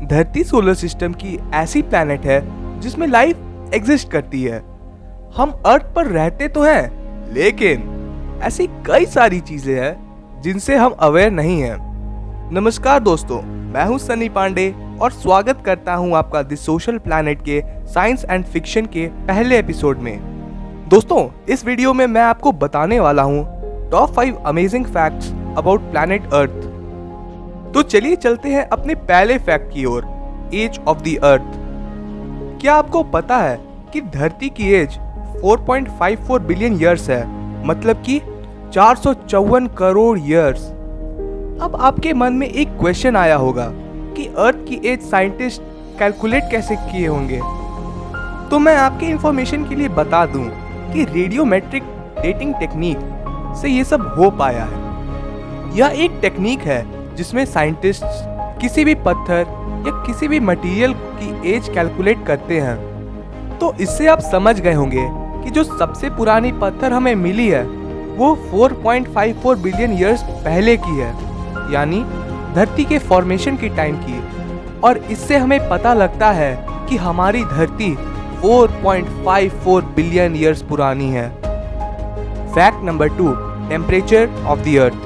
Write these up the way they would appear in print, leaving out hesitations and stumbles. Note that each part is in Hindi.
धरती सोलर सिस्टम की ऐसी प्लैनेट है जिसमें लाइफ एग्जिस्ट करती है। हम अर्थ पर रहते तो हैं, लेकिन ऐसी कई सारी चीजें हैं जिनसे हम अवेयर नहीं हैं। नमस्कार दोस्तों, मैं हूं सनी पांडे और स्वागत करता हूं आपका द सोशल प्लैनेट के साइंस एंड फिक्शन के पहले एपिसोड में। दोस्तों, इस वीडियो में मैं आपको बताने वाला हूं top 5 amazing facts about planet earth. तो चलिए चलते हैं अपने पहले फैक्ट की ओर, एज ऑफ द अर्थ। क्या आपको पता है कि धरती की एज 4.54 बिलियन ईयर्स है, मतलब कि 454 करोड़ ईयर्स। अब आपके मन में एक क्वेश्चन आया होगा कि अर्थ की एज साइंटिस्ट कैलकुलेट कैसे किए होंगे। तो मैं आपके इंफॉर्मेशन के लिए बता दूं कि रेडियोमेट्रिक डेटिंग टेक्निक से ये सब हो पाया है। यह एक टेक्निक है जिसमें साइंटिस्ट्स किसी भी पत्थर या किसी भी मटेरियल की एज कैलकुलेट करते हैं। तो इससे आप समझ गए होंगे कि जो सबसे पुरानी पत्थर हमें मिली है वो 4.54 बिलियन ईयर्स पहले की है, यानी धरती के फॉर्मेशन की टाइम की। और इससे हमें पता लगता है कि हमारी धरती 4.54 बिलियन ईयर्स पुरानी है। Fact number 2, temperature of the अर्थ।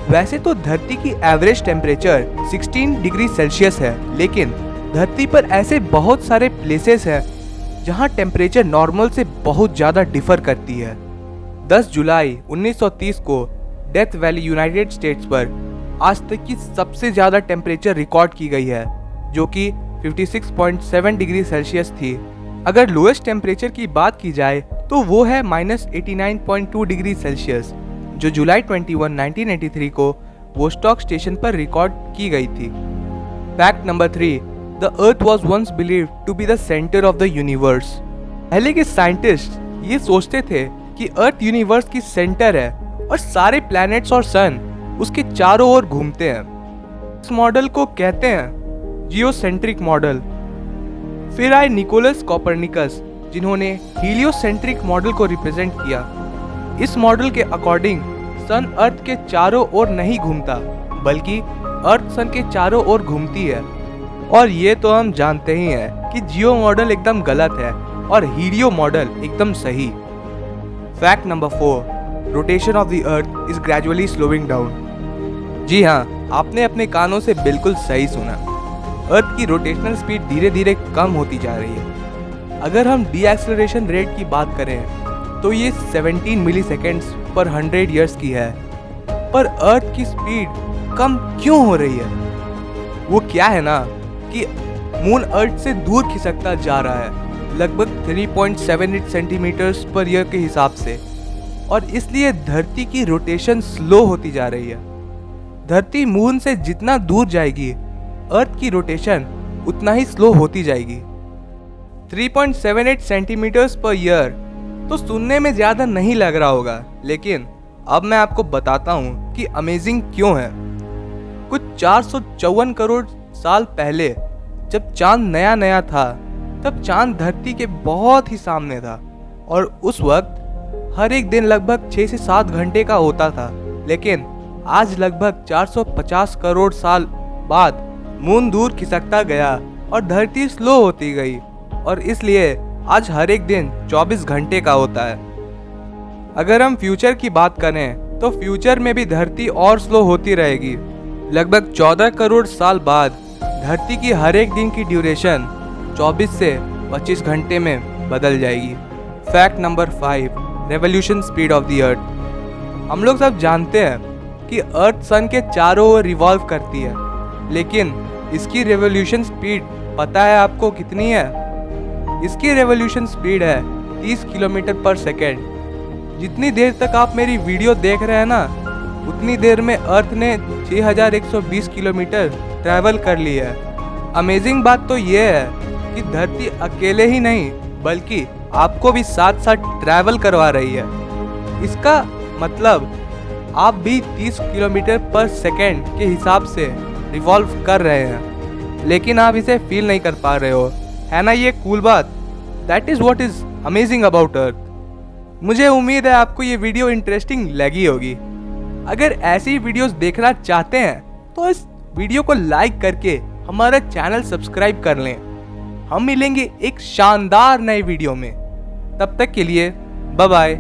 वैसे तो धरती की एवरेज टेम्परेचर 16 डिग्री सेल्सियस है, लेकिन धरती पर ऐसे बहुत सारे प्लेसेस हैं जहां टेम्परेचर नॉर्मल से बहुत ज़्यादा डिफर करती है। 10 जुलाई 1930 को डेथ वैली यूनाइटेड स्टेट्स पर आज तक की सबसे ज़्यादा टेम्परेचर रिकॉर्ड की गई है, जो कि 56.7 डिग्री सेल्सियस थी। अगर लोएस्ट टेम्परेचर की बात की जाए तो वो है -89.2 डिग्री सेल्सियस, जो जुलाई 21, 1983 को वोस्टॉक स्टेशन पर रिकॉर्ड की गई थी। Fact number 3, the earth was once believed to be the centre of the universe. पहले के साइंटिस्ट ये सोचते थे कि अर्थ यूनिवर्स की सेंटर है और सारे प्लैनेट्स और सन उसके चारों ओर घूमते हैं। इस मॉडल को कहते हैं जियोसेंट्रिक मॉडल। फिर आए निकोलस कोपरनिकस, जिन्होंने हीलियोसेंट्रिक मॉडल को रिप्रेजेंट किया। इस मॉडल के अकॉर्डिंग सन अर्थ के चारों ओर नहीं घूमता, बल्कि अर्थ सन के चारों ओर घूमती है। और ये तो हम जानते ही हैं कि जियो मॉडल एकदम गलत है और हीलियो मॉडल एकदम सही। Fact number 4, rotation of the earth is gradually slowing down. जी हाँ, आपने अपने कानों से बिल्कुल सही सुना। अर्थ की रोटेशनल स्पीड धीरे धीरे कम होती जा रही है। अगर हम डीएक्सेलरेशन रेट की बात करें तो ये 17 मिलीसेकेंड्स पर 100 ईयर्स की है। पर अर्थ की स्पीड कम क्यों हो रही है? वो क्या है ना कि मून अर्थ से दूर खिसकता जा रहा है, लगभग 3.78 सेंटीमीटर्स पर ईयर के हिसाब से, और इसलिए धरती की रोटेशन स्लो होती जा रही है। धरती मून से जितना दूर जाएगी, अर्थ की रोटेशन उतना ही स्लो होती जाएगी। 3.78 सेंटीमीटर्स पर ईयर तो सुनने में ज्यादा नहीं लग रहा होगा, लेकिन अब मैं आपको बताता हूँ कि अमेजिंग क्यों है। कुछ 454 करोड़ साल पहले जब चांद नया नया था, तब चांद धरती के बहुत ही सामने था और उस वक्त हर एक दिन लगभग 6 से 7 घंटे का होता था। लेकिन आज लगभग 450 करोड़ साल बाद मून दूर खिसकता गया और धरती स्लो होती गई, और इसलिए आज हर एक दिन 24 घंटे का होता है। अगर हम फ्यूचर की बात करें तो फ्यूचर में भी धरती और स्लो होती रहेगी। लगभग 14 करोड़ साल बाद धरती की हर एक दिन की ड्यूरेशन 24 से 25 घंटे में बदल जाएगी। Fact number 5, revolution speed of the अर्थ। हम लोग सब जानते हैं कि अर्थ सन के चारों ओर रिवॉल्व करती है, लेकिन इसकी रेवोल्यूशन स्पीड पता है आपको कितनी है? इसकी रेवोल्यूशन स्पीड है 30 किलोमीटर पर सेकेंड। जितनी देर तक आप मेरी वीडियो देख रहे हैं ना, उतनी देर में अर्थ ने 6120 किलोमीटर ट्रैवल कर ली है। अमेजिंग बात तो ये है कि धरती अकेले ही नहीं, बल्कि आपको भी साथ साथ ट्रैवल करवा रही है। इसका मतलब आप भी 30 किलोमीटर पर सेकेंड के हिसाब से रिवॉल्व कर रहे हैं, लेकिन आप इसे फील नहीं कर पा रहे हो। है ना ये कूल बात? That is what is amazing about earth. मुझे उम्मीद है आपको ये वीडियो इंटरेस्टिंग लगी होगी। अगर ऐसी वीडियोस देखना चाहते हैं तो इस वीडियो को लाइक करके हमारा चैनल सब्सक्राइब कर लें। हम मिलेंगे एक शानदार नए वीडियो में। तब तक के लिए बाय बाय।